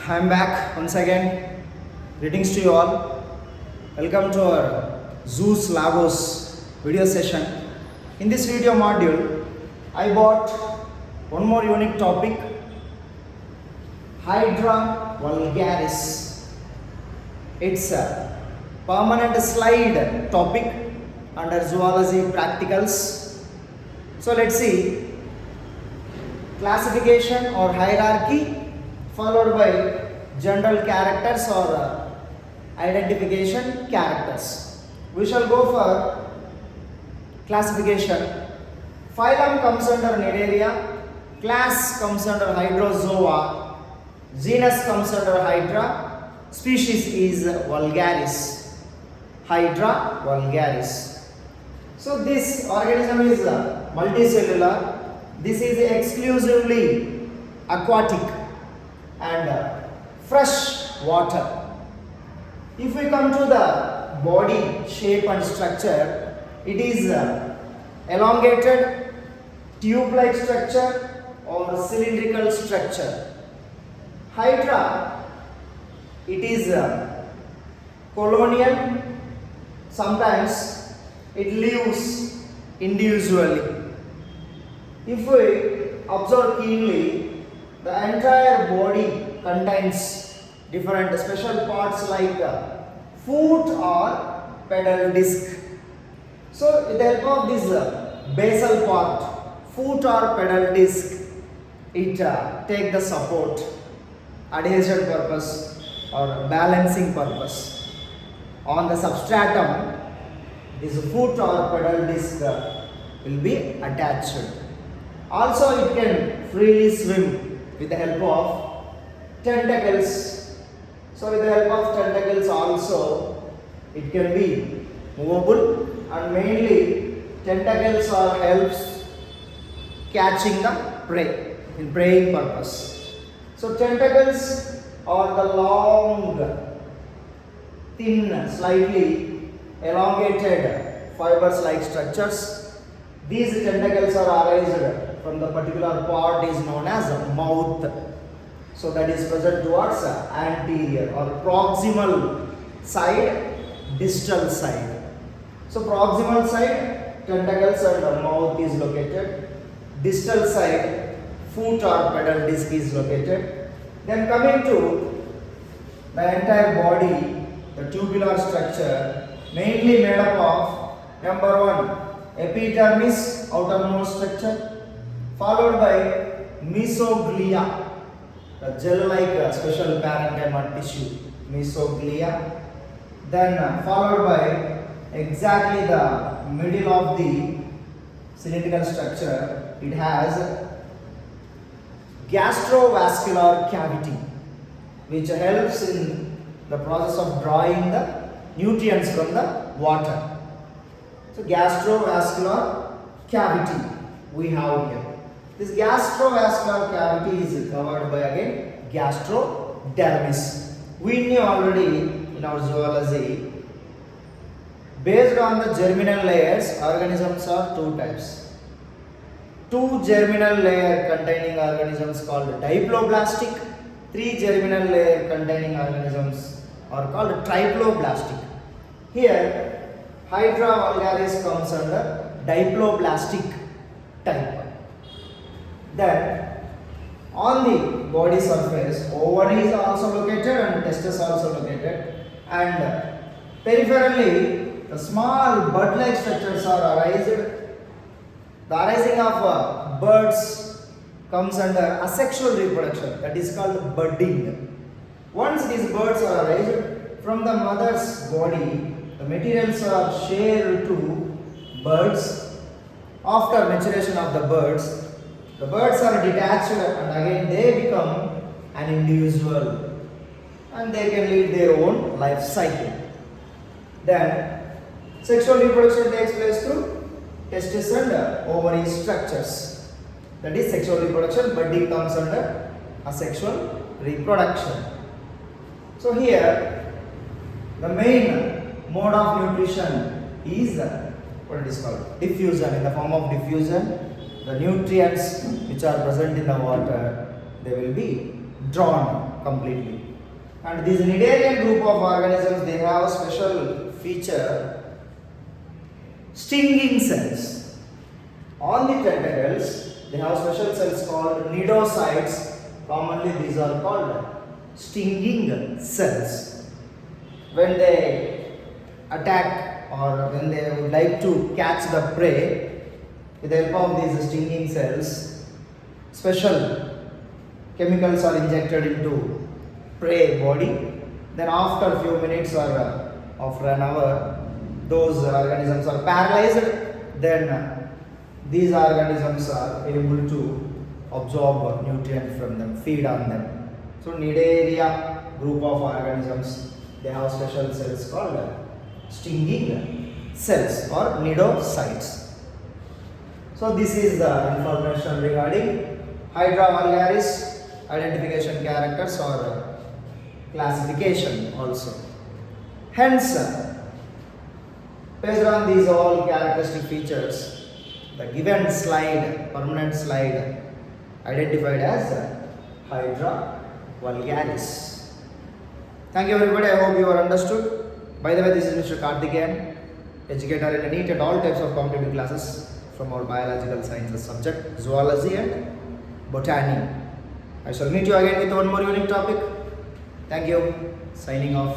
I'm back once again. Greetings to you all. Welcome to our Zeus Lagos video session. In this video module, I bought one more unique topic, Hydra vulgaris. It's a permanent slide topic under zoology practicals. So let's see classification or hierarchy followed by general characters or identification characters. We shall go for classification. Phylum comes under Nereida, class comes under Hydrozoa, genus comes under Hydra, species is Vulgaris. Hydra vulgaris. So this organism is multicellular. This is exclusively aquatic and fresh water. If we come to the body shape and structure, it is elongated, tube-like structure or cylindrical structure. Hydra, it is colonial. Sometimes it lives individually. If we observe keenly, the entire body contains different special parts like foot or pedal disc. So with the help of this basal part, foot or pedal disc, it take the support, adhesion purpose or balancing purpose. On the substratum, this foot or pedal disc will be attached. Also it can freely swim with the help of tentacles. So with the help of tentacles also it can be movable, and mainly tentacles are helps catching the prey in preying purpose. So tentacles are the long, thin, slightly elongated fibers like structures. These tentacles are arised from the particular part is known as mouth. So that is present towards anterior or proximal side, distal side. So proximal side, tentacles and mouth is located. Distal side, foot or pedal disc is located. Then coming to the entire body, the tubular structure mainly made up of number one, epidermis, outermost structure, followed by mesoglia, the gel-like special parenchyma tissue, mesoglia. Then followed by exactly the middle of the cylindrical structure, it has gastrovascular cavity, which helps in the process of drawing the nutrients from the water. So gastrovascular cavity we have here. This gastrovascular cavity is covered by again gastrodermis. We knew already in our zoology, based on the germinal layers, organisms are two types. Two germinal layer containing organisms called diploblastic. Three germinal layer containing organisms are called triploblastic. Here, Hydra vulgaris comes under diploblastic type. Then on the body surface, ovary is also located and testes also located, and peripherally the small bud-like structures are arised. The arising of birds comes under asexual reproduction, that is called budding. Once these birds are arised from the mother's body, the materials are shared to birds. After maturation of the birds are detached and again they become an individual and they can lead their own life cycle. Then sexual reproduction takes place through testes and ovary structures. That is sexual reproduction. Budding comes under asexual reproduction. So here the main mode of nutrition is what it is called diffusion. In the form of diffusion, the nutrients which are present in the water, they will be drawn completely. And these Cnidarian group of organisms, they have a special feature, stinging cells. On the tentacles, they have special cells called cnidocytes. Commonly these are called stinging cells. When they attack or when they would like to catch the prey, with the help of these stinging cells, special chemicals are injected into prey body. Then after a few minutes or after an hour, those organisms are paralyzed. Then these organisms are able to absorb nutrients from them, feed on them. So Cnidaria group of organisms, they have special cells called stinging cells or cnidocytes. So this is the information regarding Hydra vulgaris, identification characters or classification also. Hence, based on these all characteristic features, the given slide, permanent slide, identified as Hydra vulgaris. Thank you everybody, I hope you are understood. By the way, this is Mr. Karthikeyan, educator in NEET and all types of competitive classes from our biological sciences subject, zoology and botany. I shall meet you again with one more unique topic. Thank you. Signing off.